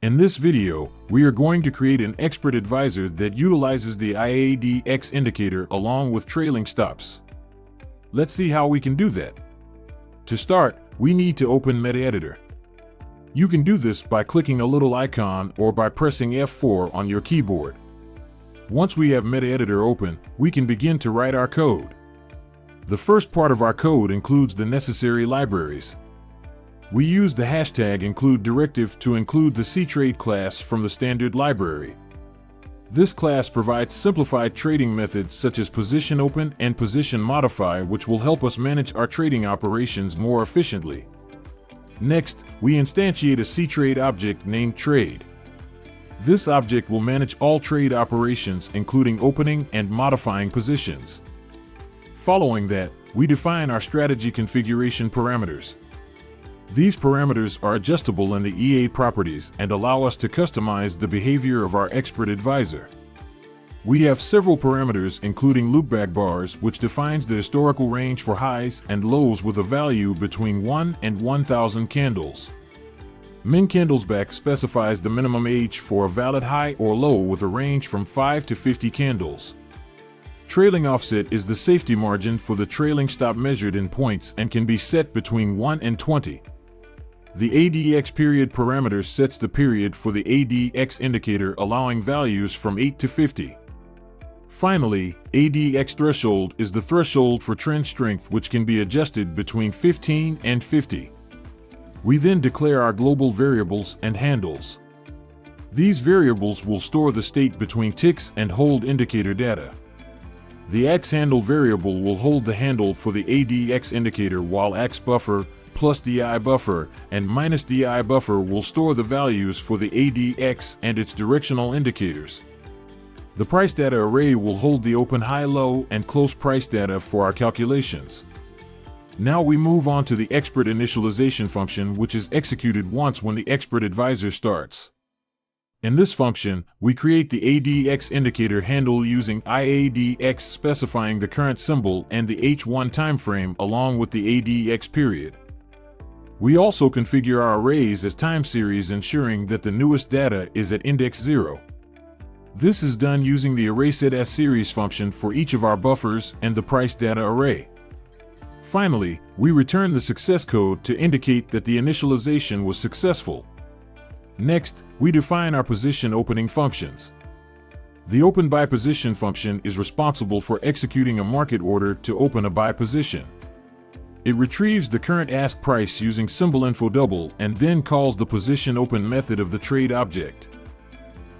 In this video, we are going to create an expert advisor that utilizes the IADX indicator along with trailing stops. Let's see how we can do that. To start, we need to open Metaeditor. You can do this by clicking a little icon or by pressing F4 on your keyboard. Once we have Metaeditor open, we can begin to write our code. The first part of our code includes the necessary libraries. We use the hashtag #include_directive to include the CTrade class from the standard library. This class provides simplified trading methods such as PositionOpen and PositionModify, which will help us manage our trading operations more efficiently. Next, we instantiate a CTrade object named Trade. This object will manage all trade operations, including opening and modifying positions. Following that, we define our strategy configuration parameters. These parameters are adjustable in the EA properties and allow us to customize the behavior of our expert advisor. We have several parameters, including LookbackBars, which defines the historical range for highs and lows with a value between 1 and 1,000 candles. MinCandlesBack specifies the minimum age for a valid high or low with a range from 5 to 50 candles. TrailingOffset is the safety margin for the trailing stop measured in points and can be set between 1 and 20. The ADXPeriod parameter sets the period for the ADX indicator, allowing values from 8 to 50. Finally, ADXThreshold is the threshold for trend strength, which can be adjusted between 15 and 50. We then declare our global variables and handles. These variables will store the state between ticks and hold indicator data. The AX_handle variable will hold the handle for the ADX indicator, while AX_buffer, +DI buffer, and -DI buffer will store the values for the ADX and its directional indicators. The price data array will hold the open, high, low, and close price data for our calculations. Now we move on to the expert initialization function, which is executed once when the expert advisor starts. In this function, we create the ADX indicator handle using IADX, specifying the current symbol and the H1 timeframe along with the ADX period. We also configure our arrays as time series, ensuring that the newest data is at index 0. This is done using the ArraySetAsSeries function for each of our buffers and the price data array. Finally, we return the success code to indicate that the initialization was successful. Next, we define our position opening functions. The openByPosition function is responsible for executing a market order to open a buy position. It retrieves the current ask price using symbol info double and then calls the PositionOpen method of the trade object.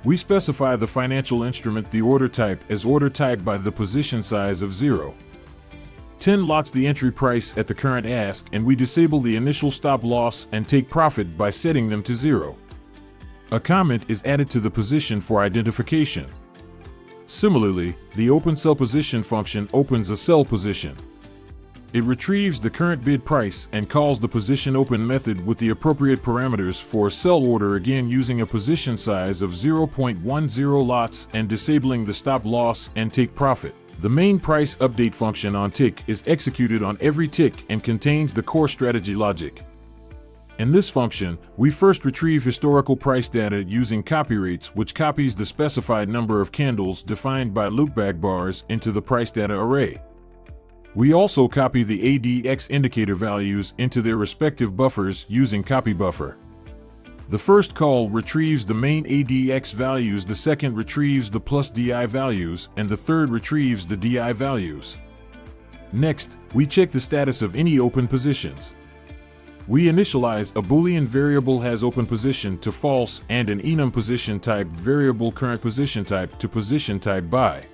We specify the financial instrument, the order type, as order type by the position size of 0. 10 lots the entry price at the current ask, and we disable the initial stop loss and take profit by setting them to 0. A comment is added to the position for identification. Similarly, the openSellPosition function opens a sell position. It retrieves the current bid price and calls the PositionOpen method with the appropriate parameters for a sell order, again using a position size of 0.10 lots and disabling the stop loss and take profit. The main price update function on tick is executed on every tick and contains the core strategy logic. In this function, we first retrieve historical price data using copyrates, which copies the specified number of candles defined by LookbackBars into the price data array. We also copy the ADX indicator values into their respective buffers using copyBuffer. The first call retrieves the main ADX values, the second retrieves the +DI values, and the third retrieves the DI values. Next, we check the status of any open positions. We initialize a Boolean variable has open position to false and an enum position type variable current position type to position type buy.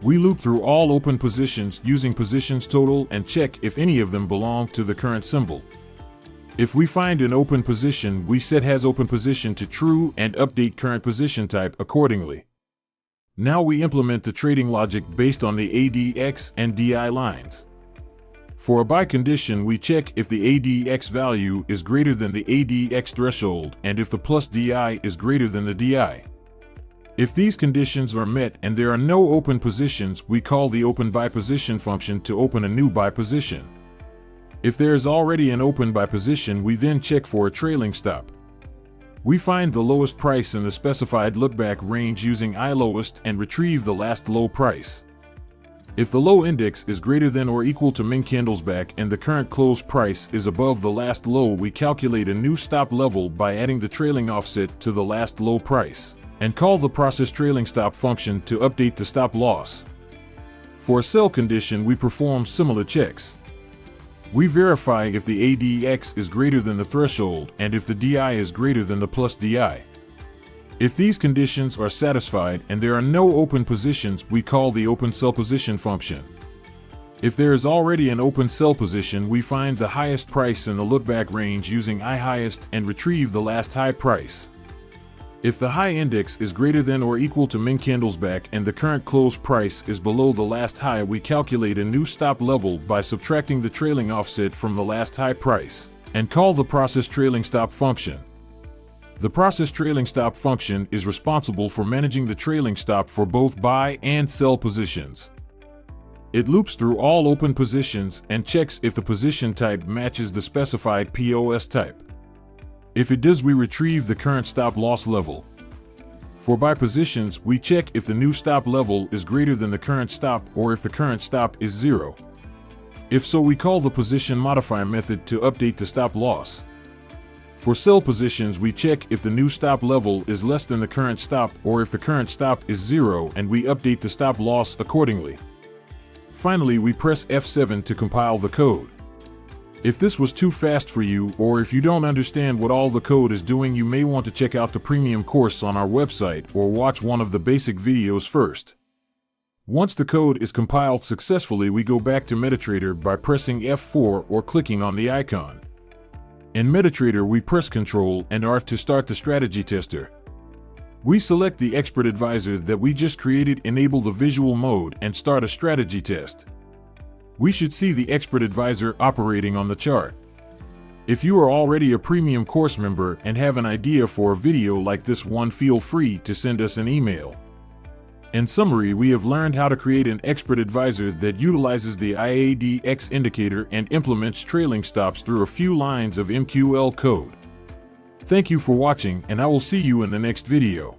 We loop through all open positions using positions total and check if any of them belong to the current symbol. If we find an open position, we set has open position to true and update current position type accordingly. Now we implement the trading logic based on the ADX and DI lines. For a buy condition, we check if the ADX value is greater than the ADX threshold and if the +DI is greater than the DI. If these conditions are met and there are no open positions, we call the openByPosition function to open a new buy position. If there is already an open buy position, we then check for a trailing stop. We find the lowest price in the specified lookback range using ILowest and retrieve the last low price. If the low index is greater than or equal to MinCandlesBack and the current close price is above the last low, we calculate a new stop level by adding the trailing offset to the last low price and call the processTrailingStop function to update the stop loss. For a sell condition, we perform similar checks. We verify if the ADX is greater than the threshold and if the DI is greater than the plus DI. If these conditions are satisfied and there are no open positions, we call the open sell position function. If there is already an open sell position, we find the highest price in the lookback range using IHighest and retrieve the last high price. If the high index is greater than or equal to MinCandlesBack and the current close price is below the last high, we calculate a new stop level by subtracting the trailing offset from the last high price and call the processTrailingStop function. The processTrailingStop function is responsible for managing the trailing stop for both buy and sell positions. It loops through all open positions and checks if the position type matches the specified POS type. If it does, we retrieve the current stop loss level. For buy positions, we check if the new stop level is greater than the current stop or if the current stop is 0. If so, we call the PositionModify method to update the stop loss. For sell positions, we check if the new stop level is less than the current stop or if the current stop is 0, and we update the stop loss accordingly. Finally, we press F7 to compile the code. If this was too fast for you, or if you don't understand what all the code is doing, you may want to check out the premium course on our website or watch one of the basic videos first. Once the code is compiled successfully, we go back to Metaeditor by pressing F4 or clicking on the icon. In Metaeditor, we press Ctrl and R to start the strategy tester. We select the expert advisor that we just created, enable the visual mode, and start a strategy test. We should see the expert advisor operating on the chart. If you are already a premium course member and have an idea for a video like this one, feel free to send us an email. In summary, we have learned how to create an expert advisor that utilizes the IADX indicator and implements trailing stops through a few lines of MQL code. Thank you for watching, and I will see you in the next video.